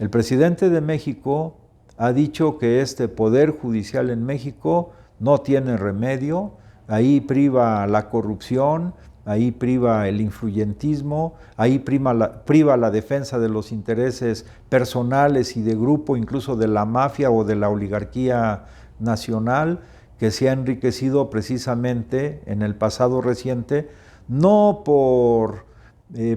El presidente de México ha dicho que este poder judicial en México no tiene remedio, ahí priva la corrupción, ahí priva el influyentismo, ahí priva la defensa de los intereses personales y de grupo, incluso de la mafia o de la oligarquía nacional, que se ha enriquecido precisamente en el pasado reciente, no por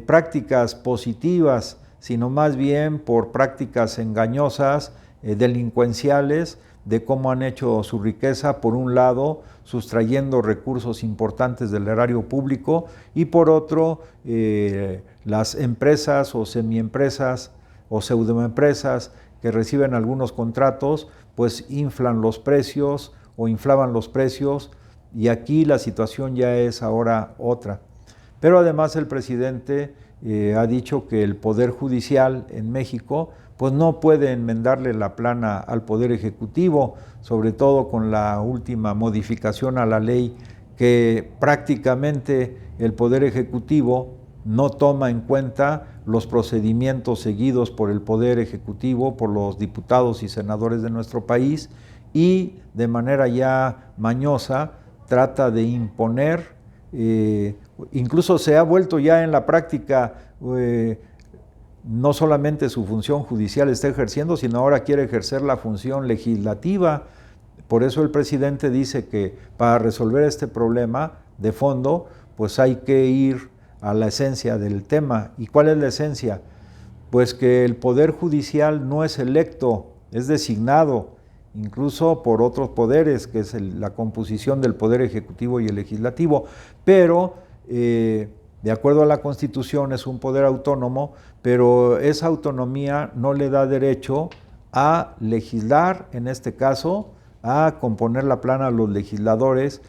prácticas positivas, sino más bien por prácticas engañosas, delincuenciales, de cómo han hecho su riqueza, por un lado, sustrayendo recursos importantes del erario público, y por otro, las empresas o semiempresas o pseudoempresas que reciben algunos contratos, pues inflan los precios o inflaban los precios, y aquí la situación ya es ahora otra. Pero además el presidente ha dicho que el Poder Judicial en México pues no puede enmendarle la plana al Poder Ejecutivo, sobre todo con la última modificación a la ley, que prácticamente el Poder Ejecutivo no toma en cuenta los procedimientos seguidos por el Poder Ejecutivo, por los diputados y senadores de nuestro país, y de manera ya mañosa trata de imponer, incluso se ha vuelto ya en la práctica, no solamente su función judicial está ejerciendo, sino ahora quiere ejercer la función legislativa. Por eso el presidente dice que para resolver este problema de fondo, pues hay que ir a la esencia del tema. ¿Y cuál es la esencia? Pues que el Poder Judicial no es electo, es designado, incluso por otros poderes, que es la composición del Poder Ejecutivo y el Legislativo, pero de acuerdo a la Constitución es un poder autónomo, pero esa autonomía no le da derecho a legislar, en este caso, a componer la plana a los legisladores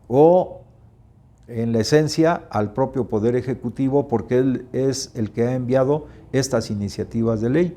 o, en la esencia, al propio Poder Ejecutivo, porque él es el que ha enviado estas iniciativas de ley.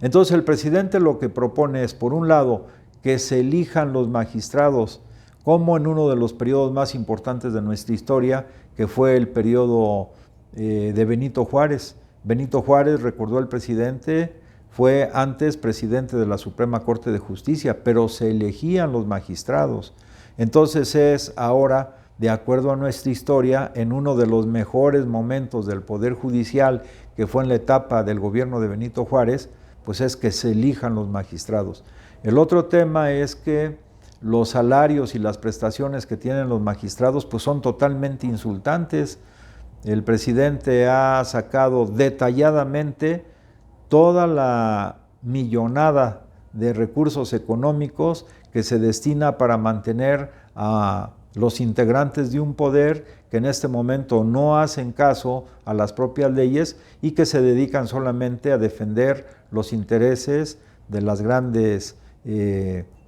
Entonces el presidente lo que propone es, por un lado, que se elijan los magistrados, como en uno de los periodos más importantes de nuestra historia, que fue el periodo de Benito Juárez. Benito Juárez, recordó el presidente, fue antes presidente de la Suprema Corte de Justicia, pero se elegían los magistrados. Entonces es ahora, de acuerdo a nuestra historia, en uno de los mejores momentos del Poder Judicial, que fue en la etapa del gobierno de Benito Juárez, pues es que se elijan los magistrados. El otro tema es que los salarios y las prestaciones que tienen los magistrados pues son totalmente insultantes. El presidente ha sacado detalladamente toda la millonada de recursos económicos que se destina para mantener a los integrantes de un poder que en este momento no hacen caso a las propias leyes y que se dedican solamente a defender los intereses de las grandes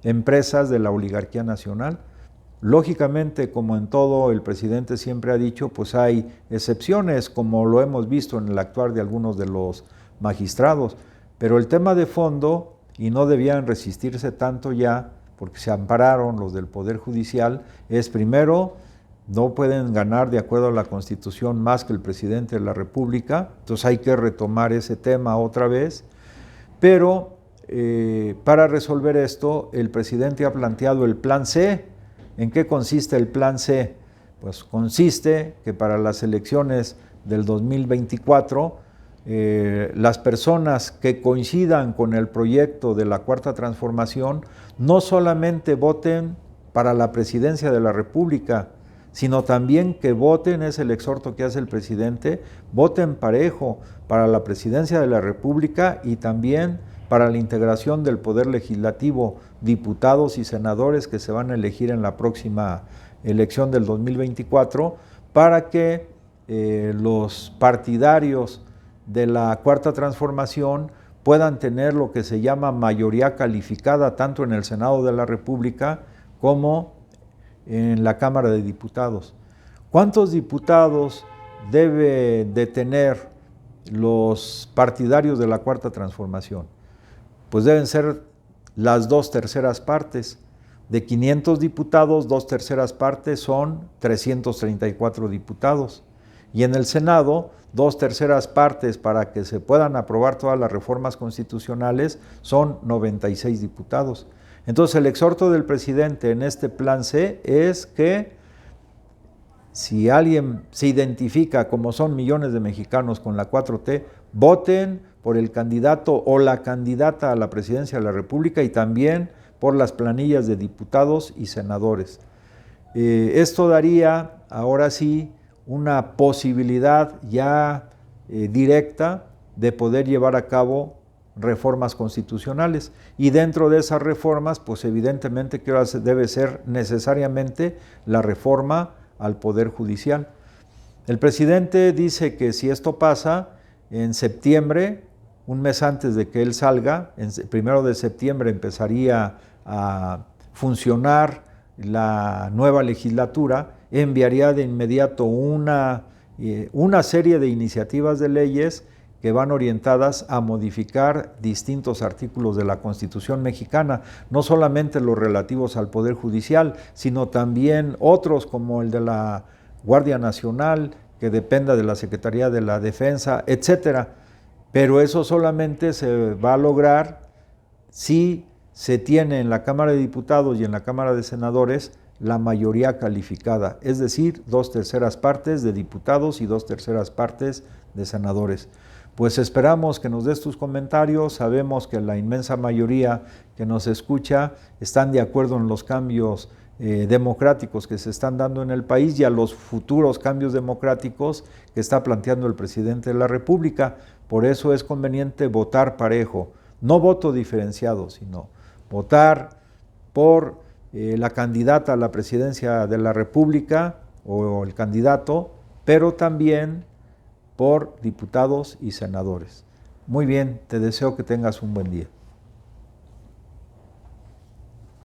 empresas de la oligarquía nacional. Lógicamente, como en todo, el presidente siempre ha dicho, pues hay excepciones, como lo hemos visto en el actuar de algunos de los magistrados, pero el tema de fondo, y no debían resistirse tanto ya, porque se ampararon los del Poder Judicial, es primero, no pueden ganar de acuerdo a la Constitución más que el presidente de la República, entonces hay que retomar ese tema otra vez, pero para resolver esto, el presidente ha planteado el Plan C. ¿En qué consiste el Plan C? Pues consiste que para las elecciones del 2024, las personas que coincidan con el proyecto de la Cuarta Transformación no solamente voten para la presidencia de la República, sino también que voten, es el exhorto que hace el presidente, voten parejo para la presidencia de la República y también para la integración del Poder Legislativo, diputados y senadores que se van a elegir en la próxima elección del 2024, para que los partidarios de la Cuarta Transformación puedan tener lo que se llama mayoría calificada tanto en el Senado de la República como en la Cámara de Diputados. ¿Cuántos diputados debe de tener los partidarios de la Cuarta Transformación? Pues deben ser las 2/3 partes. De 500 diputados, 2/3 partes son 334 diputados. y en el Senado 2/3 partes para que se puedan aprobar todas las reformas constitucionales son 96 diputados. Entonces el exhorto del presidente en este plan C es que si alguien se identifica como son millones de mexicanos con la 4T, voten por el candidato o la candidata a la presidencia de la República y también por las planillas de diputados y senadores. Esto daría, ahora sí, una posibilidad ya directa de poder llevar a cabo reformas constitucionales. Y dentro de esas reformas, pues evidentemente que debe ser necesariamente la reforma al Poder Judicial. El presidente dice que si esto pasa, en septiembre, un mes antes de que él salga, el 1 de septiembre empezaría a funcionar la nueva legislatura, enviaría de inmediato una serie de iniciativas de leyes que van orientadas a modificar distintos artículos de la Constitución mexicana, no solamente los relativos al Poder Judicial, sino también otros como el de la Guardia Nacional, que dependa de la Secretaría de la Defensa, etcétera. Pero eso solamente se va a lograr si se tiene en la Cámara de Diputados y en la Cámara de Senadores la mayoría calificada, es decir, 2/3 partes de diputados y 2/3 partes de senadores. Pues esperamos que nos des tus comentarios, sabemos que la inmensa mayoría que nos escucha están de acuerdo en los cambios democráticos que se están dando en el país y a los futuros cambios democráticos que está planteando el presidente de la República. Por eso es conveniente votar parejo, no voto diferenciado, sino votar por la candidata a la presidencia de la República o el candidato, pero también por diputados y senadores. Muy bien, te deseo que tengas un buen día.